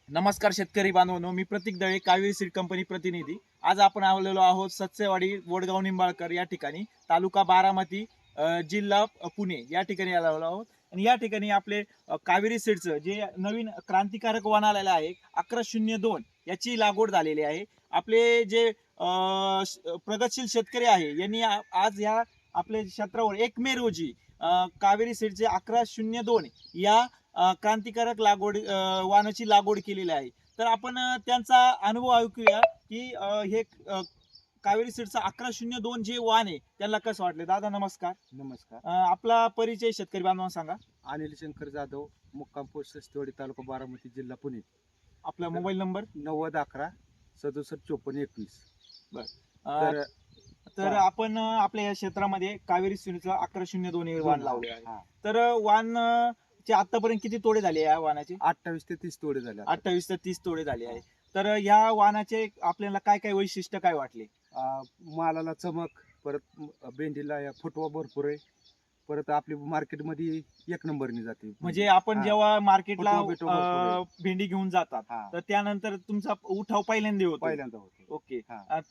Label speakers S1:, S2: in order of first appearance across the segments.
S1: नमस्कार शेतकरी बांधवांनो, मी प्रतीक दळे, कावेरी सीड कंपनी प्रतिनिधी. आज आपण आलेलो आहोत सत्सेवाडी वडगाव निंबाळकर या ठिकाणी, तालुका बारामती, जिल्हा पुणे या ठिकाणी आलेलो आहोत. आणि या ठिकाणी आपले कावेरी सीडचं जे नवीन क्रांतिकारक वाण आलेलं आहे 1102 याची लागवड झालेली आहे. आपले जे प्रगतशील शेतकरी आहे यांनी आज या आपल्या क्षेत्रावर 1 मे रोजी कावेरी सीडचे 1102 या क्रांतिकारक वाणाची लागवड केलेली आहे. तर आपण त्यांचा अनुभव ऐकूया की हे कावेरी सीडचं 1102 जे वाण आहे त्यांना कसं वाटले. दादा नमस्कार.
S2: नमस्कार.
S1: आपला परिचय शेतकरी बांधवांना सांगा.
S2: अनिल शंकर जाधव, मुक्काम पोस्ट सस्तेवाडी, तालुका बारामती, जिल्हा पुणे.
S1: आपला मोबाईल नंबर
S2: 9011 67 54 21.
S1: तर तर आपण आपल्या या क्षेत्रामध्ये कावेरी सीडचं 1102 हे वाण लावले आहे. तर वाण चे आतापर्यंत किती तोडे झाले या वाणाचे?
S2: 28 ते 30 तोडे झाले.
S1: 28 ते 30 तोडे झाले आहे. तर या वाणाचे आपल्याला काय काय वैशिष्ट्य काय वाटले?
S2: मालाला चमक, परत भेंडीला फुटवा भरपूर आहे, परत आपली मार्केटमध्ये 1 नंबरनी जाते.
S1: म्हणजे आपण जेव्हा मार्केटला
S2: फुटवा भरपूर
S1: भेंडी घेऊन जातात तर त्यानंतर तुमचा उठाव पहिल्यांदा होतो. ओके.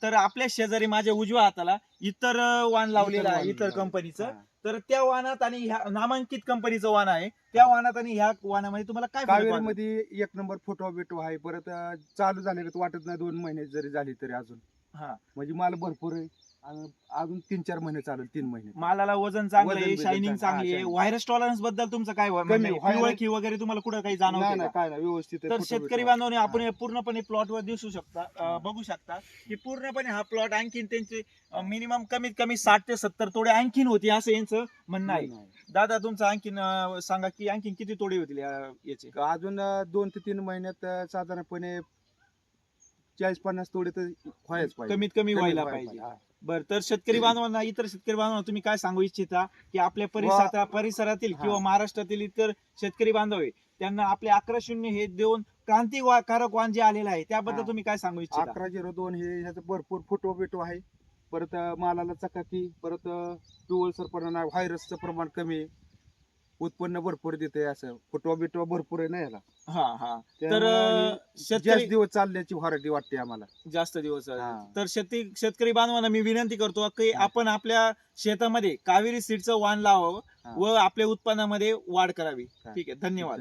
S1: तर आपल्या शेजारी माझ्या उजव्या हाताला इतर वाण लावलेलं आहे, इतर कंपनीचं. तर त्या वाणात आणि ह्या नामांकित कंपनीचं वाण आहे, त्या वाणात आणि ह्या वाणामध्ये तुम्हाला काय फरक वाटतो?
S2: कावेरीमध्ये 1 नंबर फुटवा बिटवा आहे. परत चालू झालेलं वाटत नाही, 2 महिने जरी झाली तरी अजून म्हणजे माल भरपूर आहे. आणि अजून 3-4 महिने चालेल, 3 महिने.
S1: मालाला वजन चांगलं आहे, शायनिंग चांगली आहे. व्हायरस टॉलरन्स बद्दल तुमचं काय पिवळकी वगैरे तुम्हाला कुठं काही जाणवतं का?
S2: काय नाही, व्यवस्थित आहे.
S1: तर शेतकरी बांधवांनी आपण हे पूर्णपणे प्लॉटवर दिसू शकता, बघू शकता की पूर्णपणे हा प्लॉट आणखीन त्यांचे मिनिमम कमीत कमी 60 ते 70 तोडे आणखीन होती असं यांचं म्हणणं आहे. दादा तुमचं आणखीन सांगा की आणखीन किती तोडे होतील याचे?
S2: अजून 2 ते 3 महिन्यात साधारणपणे 40-50 तोडे तर व्हायच पाहिजे,
S1: कमीत कमी व्हायला पाहिजे. बर, तर शेतकरी बांधवांना, इतर शेतकरी बांधवांना तुम्ही काय सांगू इच्छिता की आपल्या परिसरातील किंवा महाराष्ट्रातील इतर शेतकरी बांधव आहे त्यांना आपले 1102 हे देऊन क्रांतिकारक वाण जे आलेलं आहे त्याबद्दल तुम्ही काय सांगू इच्छिता?
S2: 1102 हे ह्याचं भरपूर फुटवा बिटवा आहे. परत मालाला चकाकी, परत पिवळसरपणा नाही, व्हायरसचं प्रमाण कमी आहे, उत्पन्न भरपूर देते. असं फुटवा बिटवा भरपूर आहे ना याला.
S1: तर
S2: जास्त दिवस चालण्याची व्हरायटी वाटते आम्हाला,
S1: जास्त दिवस. तर शेतकरी बांधवांना मी विनंती करतो की आपण आपल्या शेतामध्ये कावेरी सीडचं वाण लावावं व आपल्या उत्पन्नामध्ये वाढ करावी. ठीक आहे, धन्यवाद.